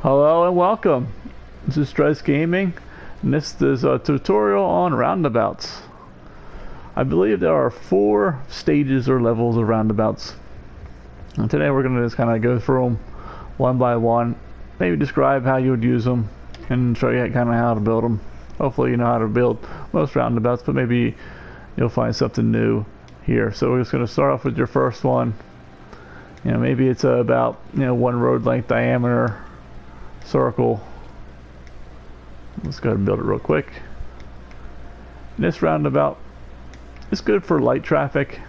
Hello and welcome. This is Stress Gaming, and this is a tutorial on roundabouts. I believe there are 4 stages or levels of roundabouts. And today we're going to just kind of go through them one by one, maybe describe how you would use them, and show you kind of how to build them. Hopefully you know how to build most roundabouts, but maybe you'll find something new here. So we're just going to start off with your first one. You know, maybe it's about 1 road length diameter circle. Let's go ahead and build it real quick. This roundabout is good for light traffic,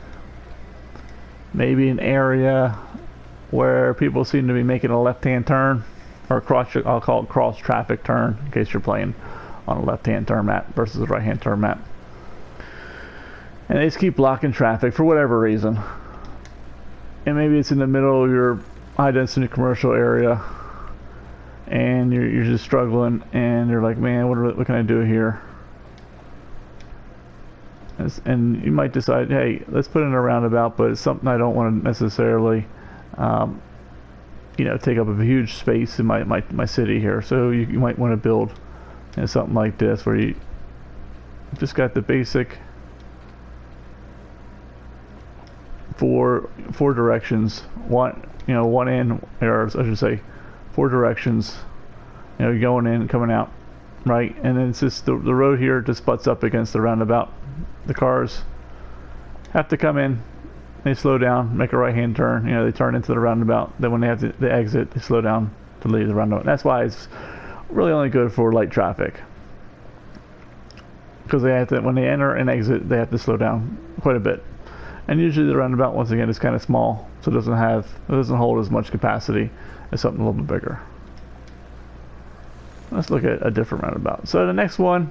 maybe an area where people seem to be making a left-hand turn, or I'll call it cross traffic turn, in case you're playing on a left-hand turn map versus a right-hand turn map. And they just keep blocking traffic for whatever reason. And maybe it's in the middle of your high-density commercial area, and you're just struggling, and you're like, man, what can I do here? And you might decide, hey, let's put in a roundabout, but it's something I don't want to necessarily take up a huge space in my city here. So you might want to build something like this, where you just got the basic four directions, one in, or I should say 4 directions, going in and coming out, right? And then it's just the road here just butts up against the roundabout. The cars have to come in, they slow down, make a right-hand turn, they turn into the roundabout. Then when they have the exit, they slow down to leave the roundabout. That's why it's really only good for light traffic, because they have to, when they enter and exit, they have to slow down quite a bit. And usually the roundabout, once again, is kind of small, so it doesn't hold as much capacity as something a little bit bigger. Let's look at a different roundabout. So the next one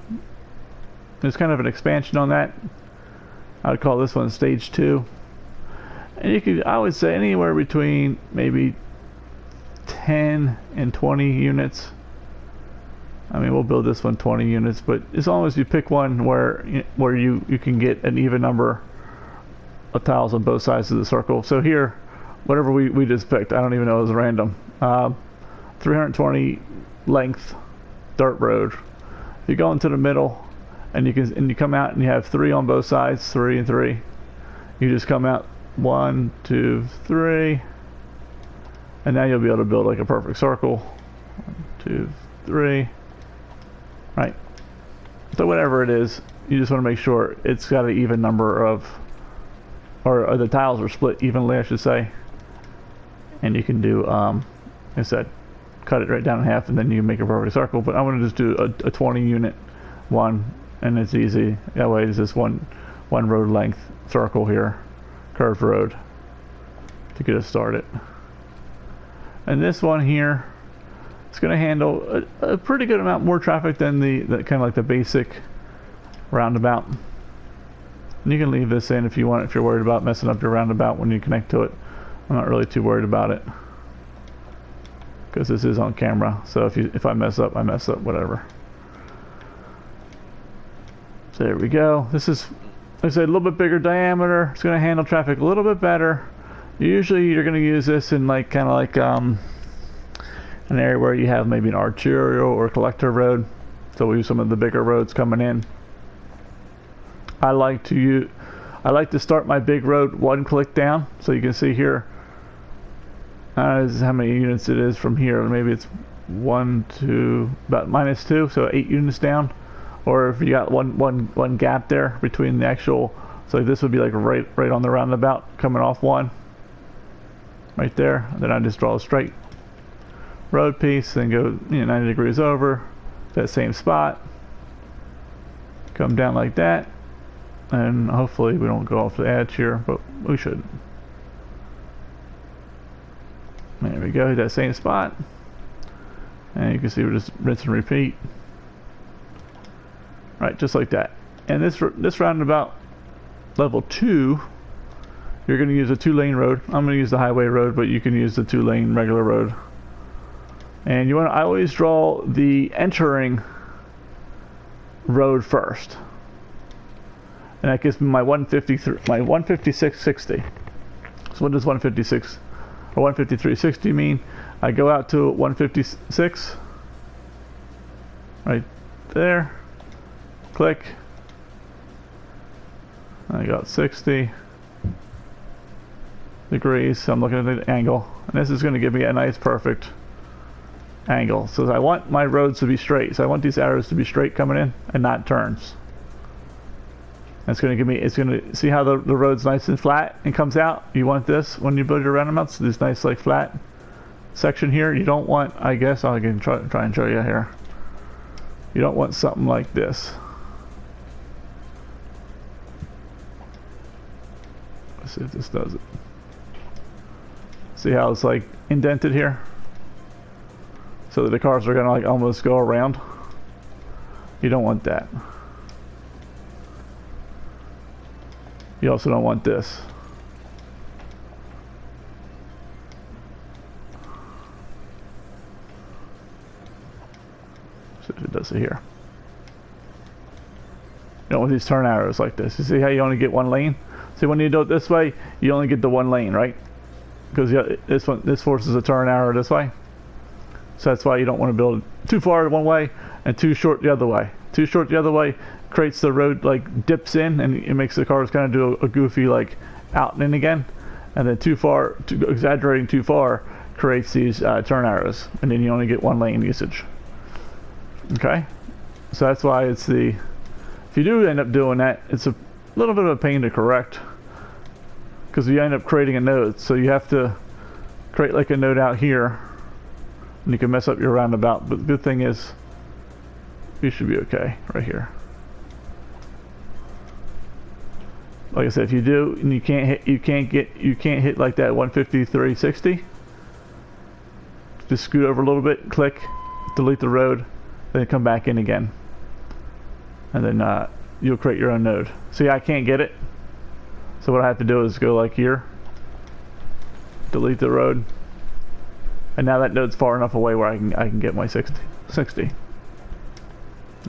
is kind of an expansion on that. I would call this one stage 2. And I would say anywhere between maybe 10 and 20 units. I mean, we'll build this one 20 units, but as long as you pick one where you can get an even number of tiles on both sides of the circle. So here, whatever we just picked, I don't even know, it was random. 320 length dirt road. If you go into the middle and you come out and you have 3 on both sides, 3 and 3, you just come out 1, 2, 3, and now you'll be able to build like a perfect circle. 1, 2, 3, right? So whatever it is, you just want to make sure it's got an even number of, or the tiles are split evenly, I should say. And you can do, like I said, cut it right down in half, and then you can make a perfect circle. But I'm going to just do a 20 unit one, and it's easy. That way it's just one road length circle here, curved road, to get us started. And this one here, it's going to handle a pretty good amount more traffic than the kind of like the basic roundabout. And you can leave this in if you want, if you're worried about messing up your roundabout when you connect to it. I'm not really too worried about it, because this is on camera. So if I mess up, I mess up, whatever. So there we go. This is, like I said, a little bit bigger diameter. It's going to handle traffic a little bit better. Usually you're going to use this in kind of like an area where you have maybe an arterial or collector road. So we use some of the bigger roads coming in. I like to start my big road 1 click down, so you can see here. This is how many units it is from here. Maybe it's 1 to about -2, so 8 units down. Or if you got one gap there between the actual, so this would be like right on the roundabout, coming off 1, right there. Then I just draw a straight road piece, and go 90 degrees over that same spot. Come down like that. And hopefully we don't go off the edge here, but we shouldn't. There we go, that same spot. And you can see we're just rinse and repeat. Right, just like that. And this roundabout, level 2, you're going to use a 2-lane road. I'm going to use the highway road, but you can use the 2-lane regular road. And I always draw the entering road first. And that gives me my 156.60. So what does 156 or 153.60 mean? I go out to 156, right there, click, I got 60 degrees, so I'm looking at the angle, and this is going to give me a nice perfect angle. So I want my roads to be straight, so I want these arrows to be straight coming in and not turns. That's going to give me, it's going to, see how the road's nice and flat and comes out? You want this when you build your roundabouts, this nice like flat section here. You don't want, I guess I can try and show you here. You don't want something like this. Let's see if this does it. See how it's like indented here? So that the cars are gonna like almost go around. You don't want that. You also don't want this. See if it does it here. You don't want these turn arrows like this. You see how you only get one lane? See, when you do it this way, you only get the one lane, right? Because this forces a turn arrow this way. So that's why you don't want to build too far one way and too short the other way. Too short the other way creates the road like dips in, and it makes the cars kind of do a goofy like out and in again. And then too far, exaggerating too far, creates these turn arrows, and then you only get one lane usage. Okay, so that's why it's the, if you do end up doing that, it's a little bit of a pain to correct, because you end up creating a node. So you have to create like a node out here, and you can mess up your roundabout. But the good thing is, you should be okay right here. Like I said, if you do and you can't hit like that 153.60, just scoot over a little bit, click, delete the road, then come back in again, and then you'll create your own node. See, I can't get it, so what I have to do is go like here, delete the road, and now that node's far enough away where I can get my 60.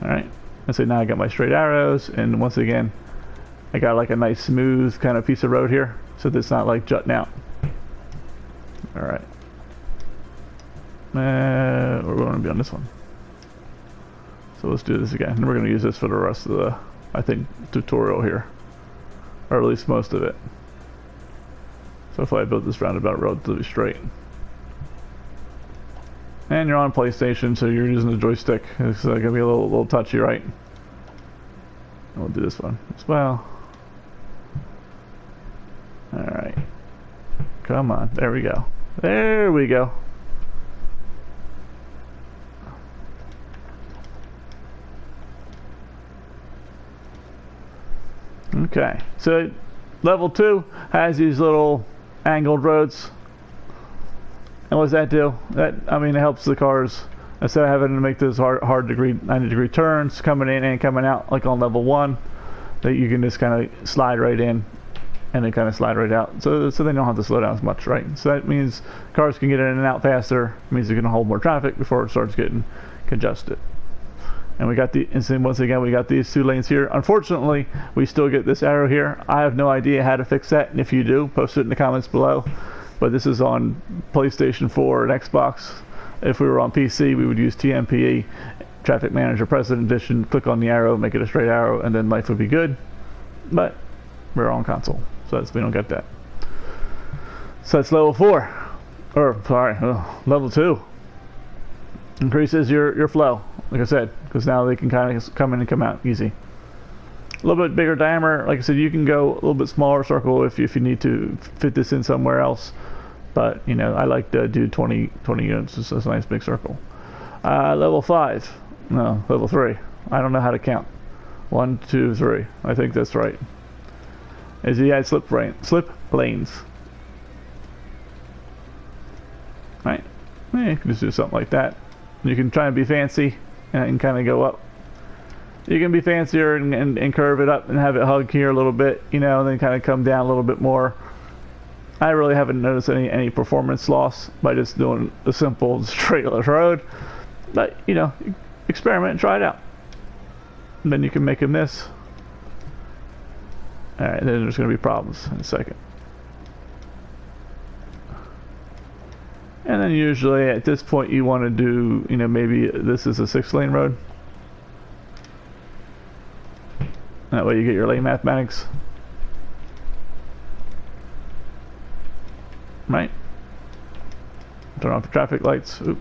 All right, and so now I got my straight arrows, and once again, I got like a nice smooth kind of piece of road here, so that it's not like jutting out. All right, we're going to be on this one. So let's do this again, and we're going to use this for the rest of the, I think, tutorial here, or at least most of it. So hopefully I built this roundabout relatively straight. And you're on PlayStation, so you're using the joystick. It's going to be a little touchy, right? We'll do this one as well. Alright. Come on. There we go. There we go. Okay. So level 2 has these little angled roads. And what does that do? That, I mean, it helps the cars, instead of having to make those hard 90-degree turns coming in and coming out like on level 1, that you can just kind of slide right in and then kind of slide right out. So they don't have to slow down as much, right? So that means cars can get in and out faster. It means they're going to hold more traffic before it starts getting congested. And we got once again, we got these 2 lanes here. Unfortunately, we still get this arrow here. I have no idea how to fix that, and if you do, post it in the comments below. But this is on PlayStation 4 and Xbox. If we were on PC, we would use TMPE, Traffic Manager President Edition, click on the arrow, make it a straight arrow, and then life would be good. But we're on console, so we don't get that. So that's level 4. Or, sorry, level 2. Increases your flow, like I said, because now they can kind of come in and come out easy. A little bit bigger diameter, like I said, you can go a little bit smaller circle if you need to fit this in somewhere else. But, you know, I like to do 20 units, so it's a nice big circle. Level 5, no, level 3. I don't know how to count. 1, 2, 3. I think that's right. Is you add slip lanes. Right? Yeah, you can just do something like that. You can try and be fancy and kind of go up. You can be fancier and curve it up and have it hug here a little bit, you know, and then kind of come down a little bit more. I really haven't noticed any performance loss by just doing a simple straight road. But, you know, experiment and try it out. And then you can make them this. Alright, then there's going to be problems in a second. And then usually at this point you want to do, you know, maybe this is a 6-lane road. That way you get your lane mathematics. Right? Turn off the traffic lights. Oop.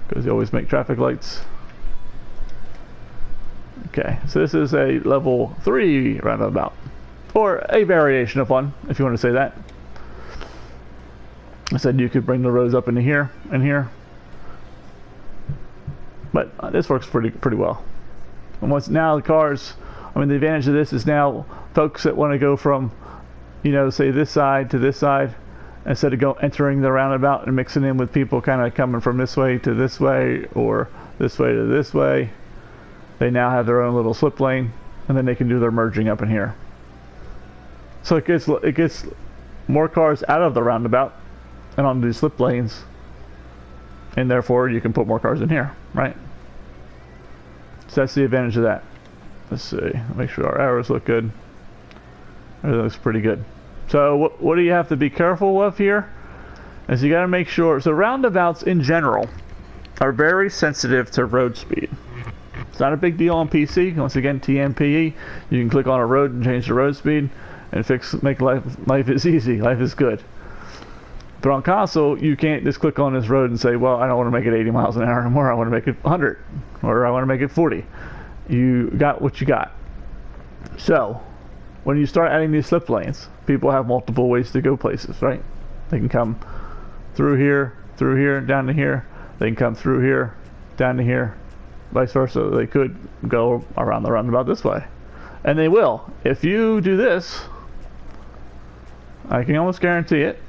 Because you always make traffic lights. Okay, so this is a level 3 roundabout. Or a variation of one, if you want to say that. I said you could bring the roads up into here and here. But this works pretty well. And once now the cars, I mean the advantage of this is now folks that want to go from, you know, say this side to this side, instead of entering the roundabout and mixing in with people kind of coming from this way to this way or this way to this way, they now have their own little slip lane, and then they can do their merging up in here. So it gets more cars out of the roundabout and onto these slip lanes, and therefore you can put more cars in here, right? So that's the advantage of that. Let's see, make sure our arrows look good. Everything looks pretty good. So what do you have to be careful of here? Is you got to make sure, so roundabouts in general are very sensitive to road speed. It's not a big deal on PC. Once again, TMPE, you can click on a road and change the road speed and make life is easy, life is good. But on console, you can't just click on this road and say, well, I don't want to make it 80 miles an hour anymore, I want to make it 100, or I want to make it 40. You got what you got. So, when you start adding these slip lanes, people have multiple ways to go places, right? They can come through here, down to here. They can come through here, down to here, vice versa. They could go around the roundabout this way. And they will. If you do this, I can almost guarantee it.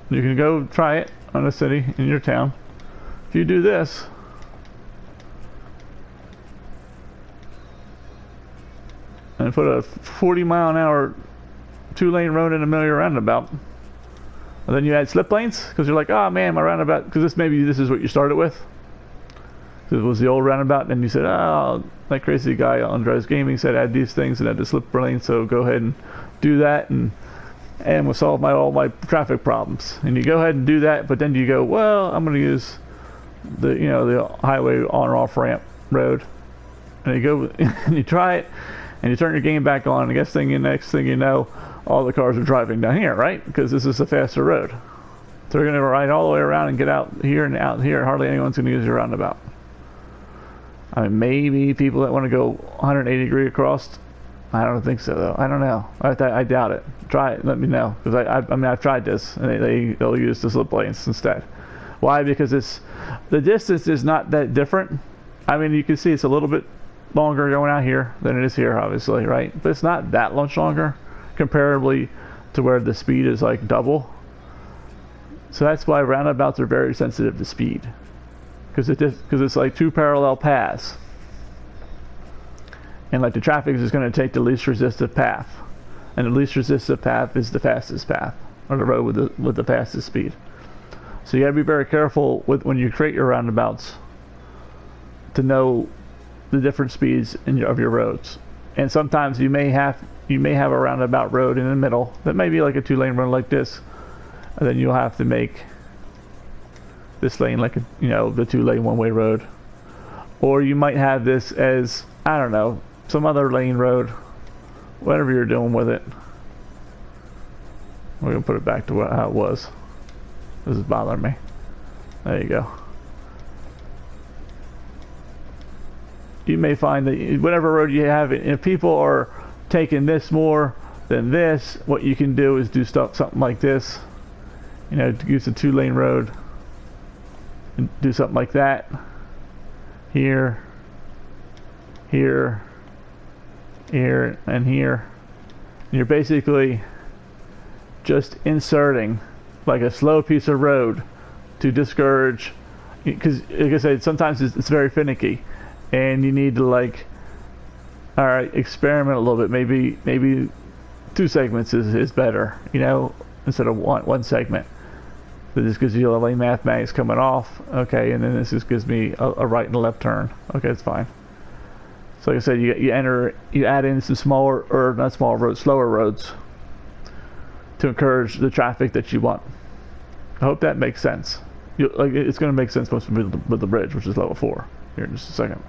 You can go try it on a city in your town. If you do this, and put a 40-mile-an-hour 2-lane road in the middle of your roundabout, and then you add slip lanes because you're like, oh man, my roundabout, because maybe this is what you started with. This was the old roundabout, and you said, oh, that crazy guy on Drives Gaming said add these things and add the slip lane, so go ahead and do that, and we'll solve all my traffic problems. And you go ahead and do that, but then you go, well, I'm going to use the highway on or off ramp road, and you go and you try it, and you turn your game back on, and next thing you know, all the cars are driving down here, right? Because this is a faster road. So they're going to ride all the way around and get out here and out here. Hardly anyone's going to use your roundabout. I mean, maybe people that want to go 180 degree across. I don't think so, though. I don't know. I doubt it. Try it. Let me know, because I've tried this, and they'll use the slip lanes instead. Why? Because the distance is not that different. I mean, you can see it's a little bit longer going out here than it is here, obviously, right? But it's not that much longer, comparably to where the speed is like double. So that's why roundabouts are very sensitive to speed, because it's like 2 parallel paths. And like the traffic is going to take the least resistive path, and the least resistive path is the fastest path, or the road with the fastest speed. So you got to be very careful when you create your roundabouts to know the different speeds of your roads. And sometimes you may have a roundabout road in the middle that may be like a 2-lane road like this, and then you'll have to make this lane like the 2-lane one-way road, or you might have this as, I don't know, some other lane road, whatever you're doing with it. We're gonna put it back to how it was. This is bothering me. There you go. You may find that whatever road you have, if people are taking this more than this, what you can do is do something like this. Use a 2-lane road and do something like that. Here, here, here, and here. And you're basically just inserting like a slow piece of road to discourage, because like I said, sometimes it's very finicky, and you need to all right, experiment a little bit. Maybe 2 segments is better, instead of one segment. So this gives you a lane mathematics coming off, okay, and then this just gives me a right and a left turn. Okay, it's fine. So like I said, you add in some slower roads to encourage the traffic that you want. I hope that makes sense. Like, it's going to make sense most with the bridge, which is level 4. Here in just a second.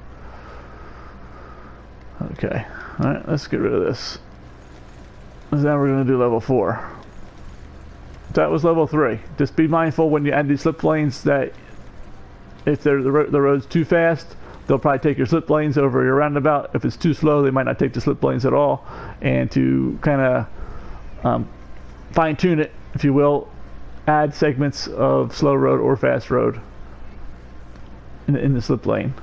Okay. Alright, let's get rid of this. So now we're going to do level 4. That was level 3. Just be mindful when you add these slip lanes that if the road's too fast, they'll probably take your slip lanes over your roundabout. If it's too slow, they might not take the slip lanes at all. And to kind of fine-tune it, if you will, add segments of slow road or fast road in the slip lane,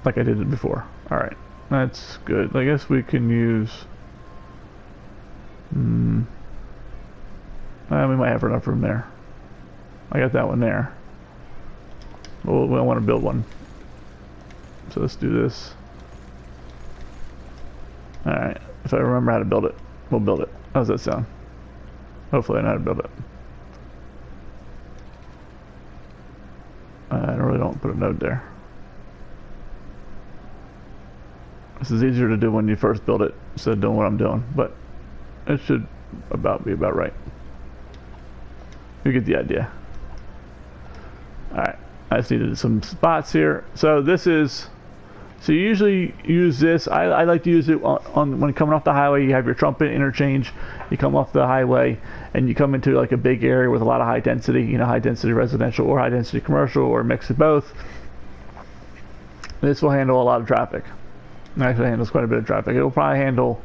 like I did it before. Alright, that's good. I guess we can use... we might have enough room there. I got that one there. Well, we don't want to build one. So let's do this. Alright, if I remember how to build it, we'll build it. How does that sound? Hopefully I know how to build it. I really don't put a node there. This is easier to do when you first build it instead of doing what I'm doing, but it should be about right. You get the idea. Alright, I just needed some spots here. So this is, so you usually use this, I like to use it on when coming off the highway. You have your trumpet interchange, you come off the highway and you come into like a big area with a lot of high density, you know, high density residential or high density commercial or a mix of both. This will handle a lot of traffic. It actually handles quite a bit of traffic. It will probably handle,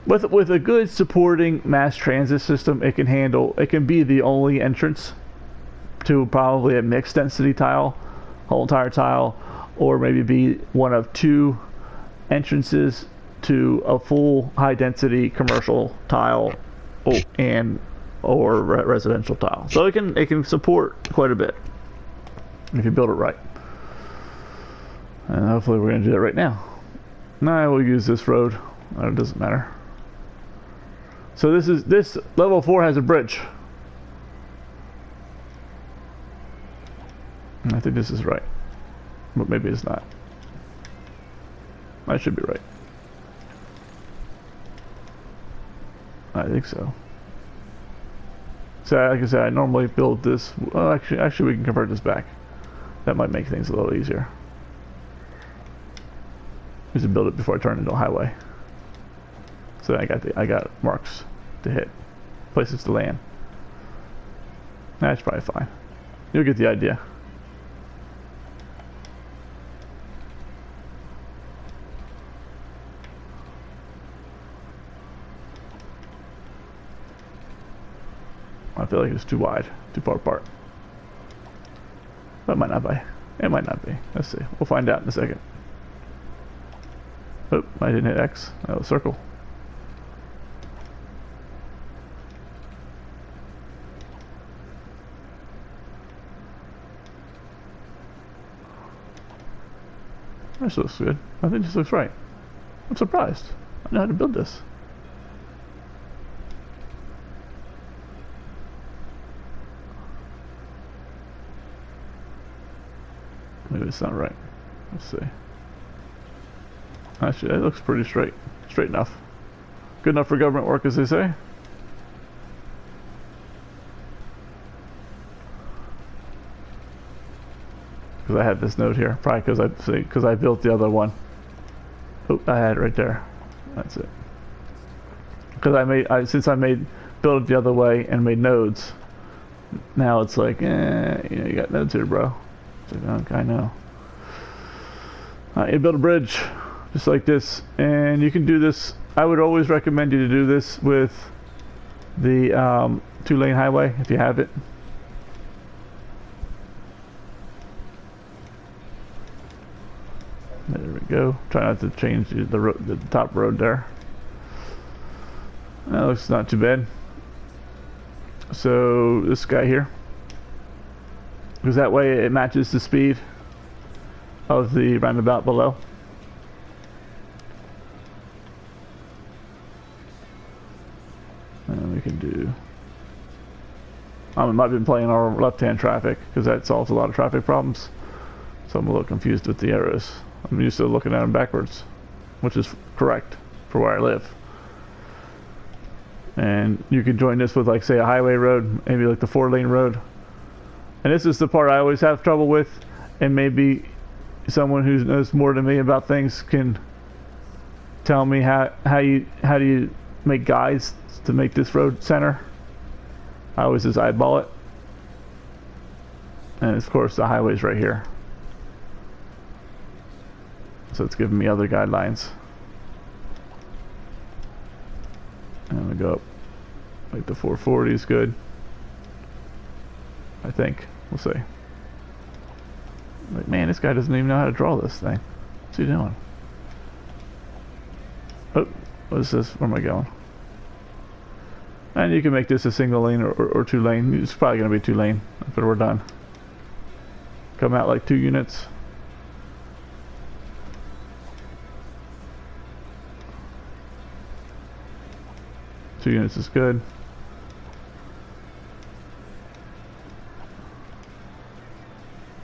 with a good supporting mass transit system, it can be the only entrance to probably a mixed density tile, whole entire tile, or maybe be one of 2 entrances to a full high density commercial tile or residential tile. So it can support quite a bit if you build it right. And hopefully we're going to do that right now. Now we'll use this road. It doesn't matter. So this level 4 has a bridge. I think this is right, but maybe it's not. I should be right. I think so. So like I said, I normally build this. Well, actually, we can convert this back. That might make things a little easier. Just to build it before I turn it into a highway. So I got marks to hit, places to land. That's probably fine. You'll get the idea. I feel like it's too wide, too far apart. But it might not be. It might not be. Let's see. We'll find out in a second. Oh, I didn't hit X. That was circle. This looks good. I think this looks right. I'm surprised. I know how to build this. Maybe it's not right. Let's see. Actually, it looks pretty straight. Straight enough. Good enough for government work, as they say. Because I had this note here. Probably because I built the other one. Oh, I had it right there. That's it. Because since I built it the other way and made nodes. Now it's like, you got nodes here, bro. It's like, okay, I know. You build a bridge just like this, and you can do this. I would always recommend you to do this with the 2-lane highway if you have it. There we go. Try not to change the top road there. That looks not too bad. So this guy here, because that way it matches the speed of the roundabout below. And we can do, I might have been playing our left-hand traffic because that solves a lot of traffic problems. So I'm a little confused with the arrows. I'm used to looking at them backwards, which is correct for where I live. And you can join this with, like, say, a highway road, maybe like the 4-lane road. And this is the part I always have trouble with, and maybe someone who knows more than me about things can tell me how do you make guides to make this road center. I always just eyeball it. And of course the highway's right here. So it's giving me other guidelines. And we go up. Like the 440 is good. I think. We'll see. Like, man, this guy doesn't even know how to draw this thing. What's he doing? Oh, what is this? Where am I going? And you can make this a single lane or 2-lane. It's probably going to be 2-lane after we're done. Come out like 2 units. Two units is good.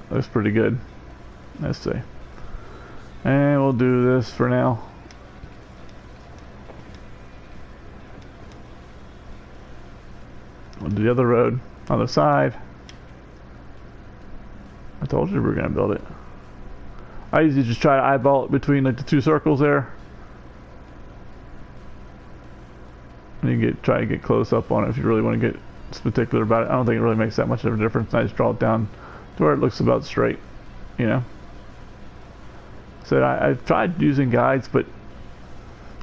Looks pretty good. Let's see. And we'll do this for now. We'll do the other road on the side. I told you we were gonna build it. I usually just try to eyeball it between like the 2 circles there. And you try to get close up on it if you really want to get particular about it. I don't think it really makes that much of a difference. I just draw it down to where it looks about straight, you know. So I've tried using guides, but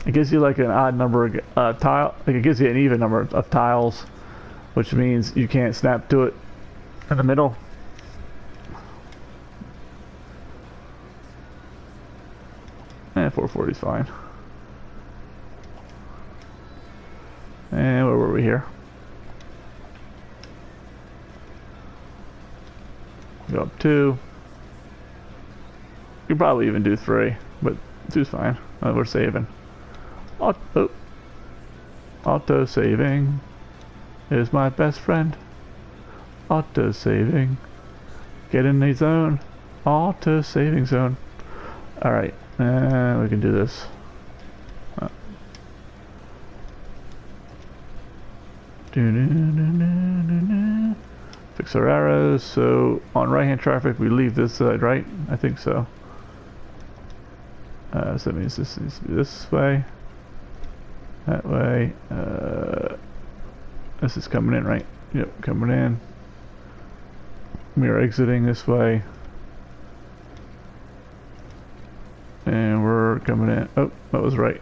it gives you like an odd number of tile. Like it gives you an even number of tiles, which means you can't snap to it in the middle. And 440 is fine. And where were we here? Go up 2. You could probably even do 3, but 2's fine. We're saving. Auto saving is my best friend. Auto saving. Get in the zone. Auto saving zone. Alright, we can do this. Fix our arrows. So on right hand traffic we leave this side, right? I think so. So that means this needs to be this way, that way. This is coming in, right? Yep, coming in. We are exiting this way, and we're coming in. Oh, that was right.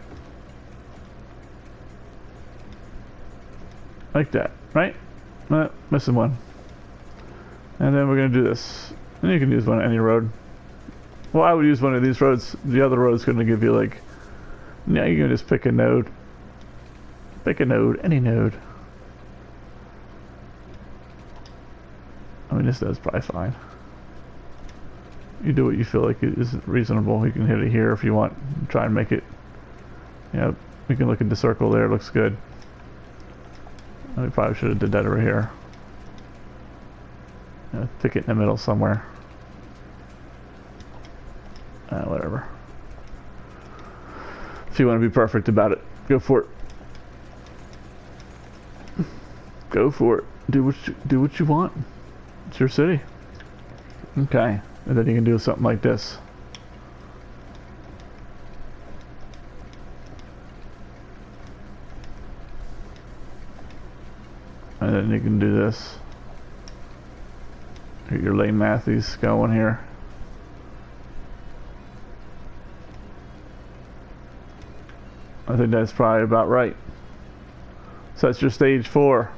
Like that, right? Missing one. And then we're gonna do this. And you can use one on any road. Well, I would use one of these roads. The other road's gonna give you like, yeah, you can just pick a node. Pick a node, any node. I mean, this node's probably fine. You do what you feel like is reasonable. You can hit it here if you want. Try and make it. Yeah, we can look at the circle there. It looks good. We probably should have did that over here. Pick it in the middle somewhere. Whatever. If you want to be perfect about it, go for it. Go for it. Do what you want. It's your city. Okay, and then you can do something like this. And then you can do this. Get your lane mathies going here. I think that's probably about right. So that's your stage 4.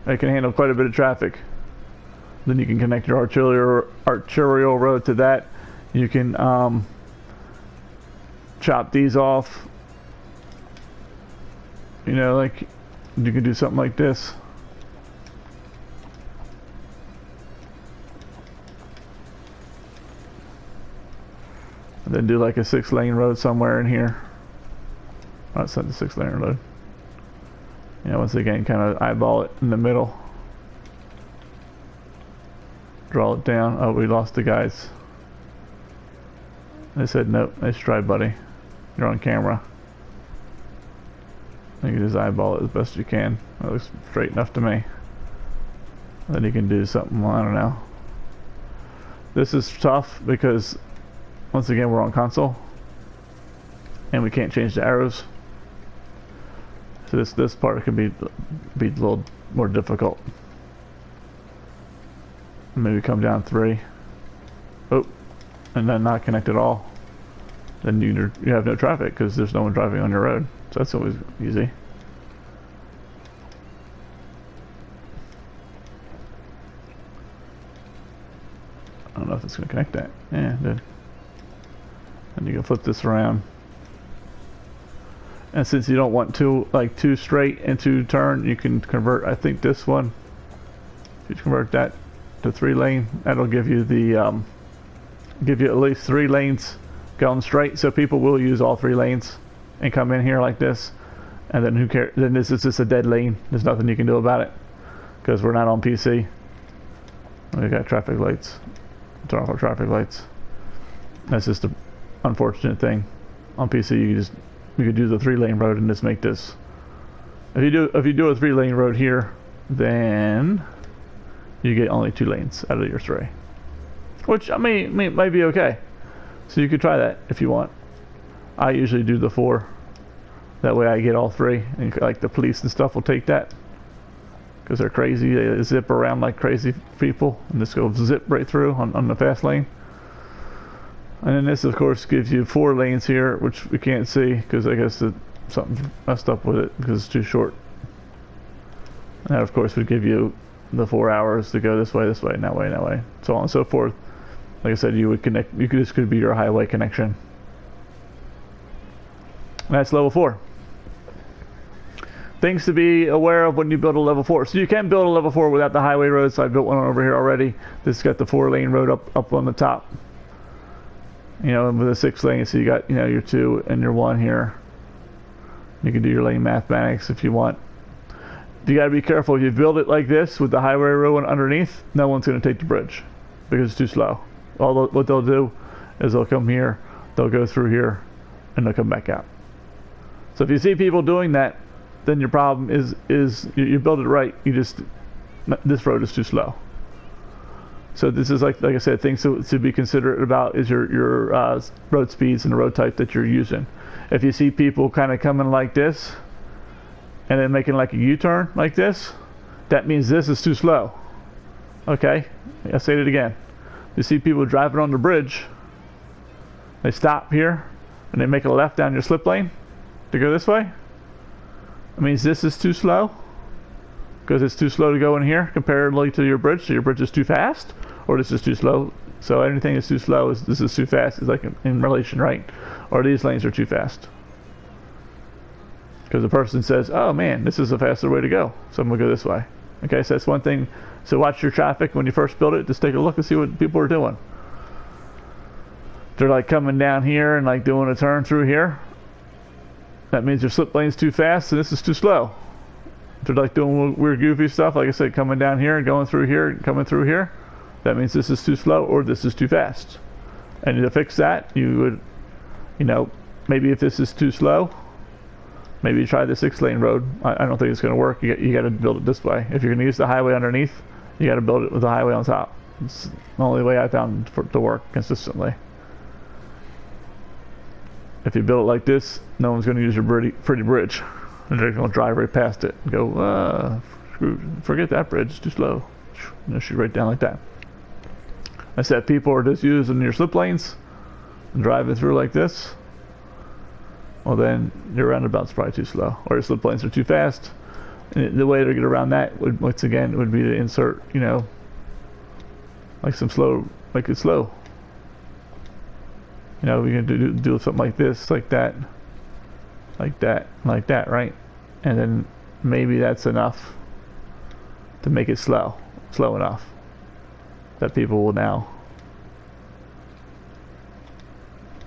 It can handle quite a bit of traffic. Then you can connect your arterial road to that. You can chop these off. You know, like you can do something like this. And then do like a 6-lane road somewhere in here. Oh, it's not the 6-lane road. Yeah, once again, kind of eyeball it in the middle. Draw it down. Oh, we lost the guys. They said, nope, nice try, buddy. You're on camera. You can just eyeball it as best you can. That looks straight enough to me. Then you can do something, I don't know. This is tough because, once again, we're on console. And we can't change the arrows. So this part can be a little more difficult. Maybe come down 3. Oh, and then not connect at all. Then you have no traffic because there's no one driving on your road. So that's always easy. I don't know if it's going to connect that. Yeah, it did. And you can flip this around. And since you don't want two straight and 2 turn, you can convert, I think this one, if you convert that to 3 lane, that'll give you the, give you at least 3 lanes going straight. So people will use all 3 lanes and come in here like this. And then who cares? Then this is just a dead lane. There's nothing you can do about it because we're not on PC. We got traffic lights. Turn off our traffic lights. That's just an unfortunate thing. On PC, you could do the 3-lane road and just make this. If you do a 3-lane road here, then you get only 2 lanes out of your 3, which I mean might be okay. So you could try that if you want. I usually do the 4. That way I get all 3, and like the police and stuff will take that because they're crazy. They zip around like crazy people and just go zip right through on the fast lane. And then this, of course, gives you 4 lanes here, which we can't see because I guess something messed up with it because it's too short. And that, of course, would give you the 4 hours to go this way, and that way, so on and so forth. Like I said, you would connect. This could be your highway connection. And that's level 4. Things to be aware of when you build a level 4. So you can build a level 4 without the highway road. So I built one over here already. This has got the 4-lane road up on the top. You know, and with a 6 lane, so you got, you know, your 2 and your 1 here. You can do your lane mathematics if you want. You got to be careful. If you build it like this with the highway road underneath, no one's going to take the bridge because it's too slow. What they'll do is they'll come here, they'll go through here, and they'll come back out. So if you see people doing that, then your problem is you build it right. This road is too slow. So this is like I said, things to be considerate about is your road speeds and the road type that you're using. If you see people kind of coming like this and then making like a U-turn like this, that means this is too slow. Okay, I'll say it again. You see people driving on the bridge, they stop here and they make a left down your slip lane to go this way. That means this is too slow because it's too slow to go in here comparatively to your bridge. So your bridge is too fast, or this is too slow. So anything that's too slow this is too fast. It's like in relation, right? Or these lanes are too fast because the person says, "Oh man, this is a faster way to go, so I'm gonna go this way." Okay, so that's one thing. So watch your traffic when you first build it. Just take a look and see what people are doing. They're like coming down here and like doing a turn through here. That means your slip lane's too fast and this is too slow. If they're like doing weird goofy stuff, like I said, coming down here and going through here and coming through here, that means this is too slow or this is too fast. And to fix that, you would, you know, maybe if this is too slow, maybe you try the 6-lane road. I don't think it's going to work. You got to build it this way. If you're going to use the highway underneath, you got to build it with the highway on top. It's the only way I found for it to work consistently. If you build it like this, no one's going to use your pretty bridge. And they're going to drive right past it and go, forget that bridge, it's too slow. And they'll shoot right down like that. I said people are just using your slip lanes and driving through like this. Well, then your roundabout's probably too slow, or your slip lanes are too fast. And the way to get around that would, once again, would be to insert, you know, like some slow, like it's slow. You know, we can do something like this, like that, like that, like that, right? And then maybe that's enough to make it slow enough that people will now,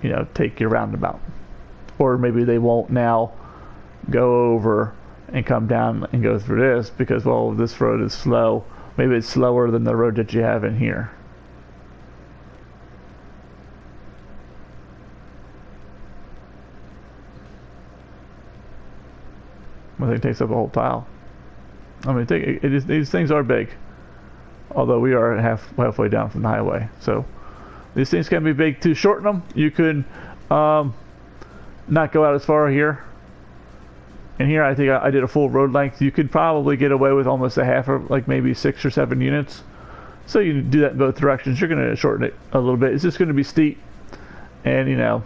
you know, take your roundabout. Or maybe they won't now go over and come down and go through this because, well, this road is slow. Maybe it's slower than the road that you have in here. I think it takes up a whole tile. I mean, these things are big. Although we are halfway down from the highway. So these things can be big. To shorten them, you could not go out as far here. And here I think I did a full road length. You could probably get away with almost a half, or like maybe 6 or 7 units. So you do that in both directions. You're going to shorten it a little bit. It's just going to be steep. And, you know,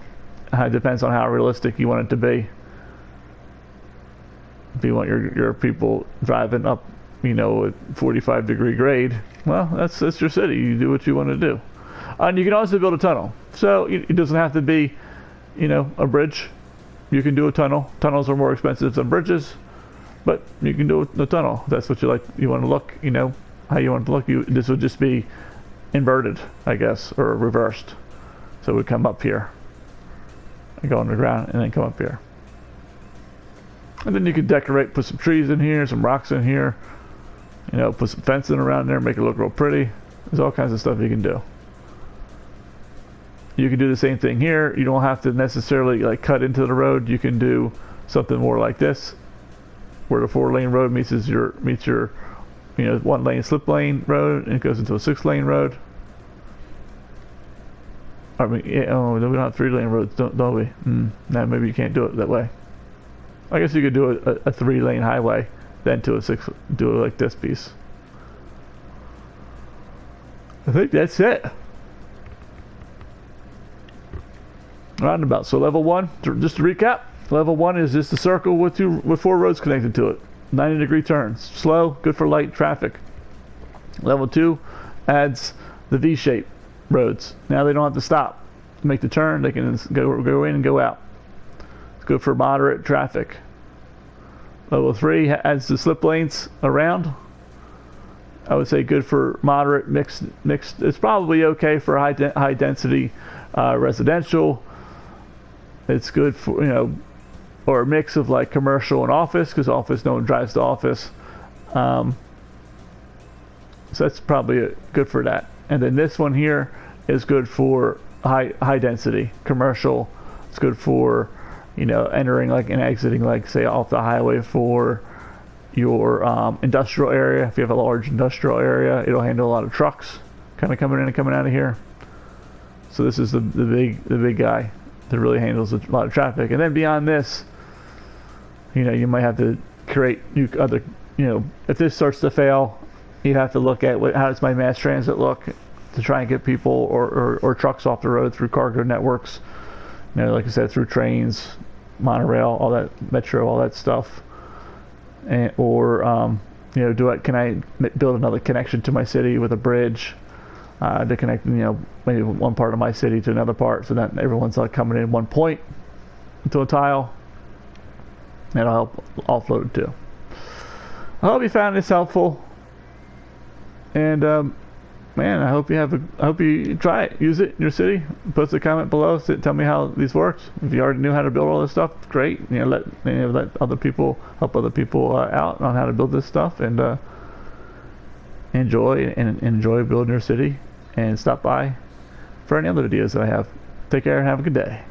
it depends on how realistic you want it to be. If you want your people driving up, you know, at 45-degree grade, well, that's your city. You do what you want to do. And you can also build a tunnel. So it doesn't have to be, you know, a bridge. You can do a tunnel. Tunnels are more expensive than bridges, but you can do a tunnel. If that's what you like. You want to look, you know, how you want it to look. This would just be inverted, I guess, or reversed. So it would come up here and go underground and then come up here. And then you could decorate, put some trees in here, some rocks in here, you know, put some fencing around there, make it look real pretty. There's all kinds of stuff you can do. You can do the same thing here. You don't have to necessarily like cut into the road. You can do something more like this, where the 4-lane road meets your, you know, 1-lane slip lane road, and it goes into a 6-lane road. I mean, yeah, oh, we don't have 3-lane roads, don't we? No, maybe you can't do it that way. I guess you could do a 3-lane highway, then do it like this piece. I think that's it. Roundabout. So level 1, just to recap, level 1 is just a circle with 4 roads connected to it. 90-degree turns. Slow, good for light traffic. Level 2 adds the V-shape roads. Now they don't have to stop to make the turn. They can go in and go out. It's good for moderate traffic. Level 3 adds the slip lanes around. I would say good for moderate mixed. It's probably okay for high density residential. It's good for, you know, or a mix of like commercial and office, because office, no one drives to office. So that's probably good for that. And then this one here is good for high density commercial. It's good for, you know, entering like and exiting, like say off the highway for your industrial area. If you have a large industrial area, it'll handle a lot of trucks kind of coming in and coming out of here. So this is the big guy that really handles a lot of traffic. And then beyond this, you know, you might have to create new other, you know, if this starts to fail, you'd have to look at how does my mass transit look to try and get people or trucks off the road through cargo networks. You know, like I said, through trains, monorail, all that, metro, all that stuff. And, or, you know, can I build another connection to my city with a bridge to connect, you know, maybe one part of my city to another part, so that everyone's like coming in one point into a tile. That'll help offload too. I hope you found this helpful. And man, I hope you try it, use it in your city. Post a comment below, tell me how these works. If you already knew how to build all this stuff, great. You know, let other people help other people out on how to build this stuff, and enjoy building your city. And stop by for any other videos that I have. Take care and have a good day.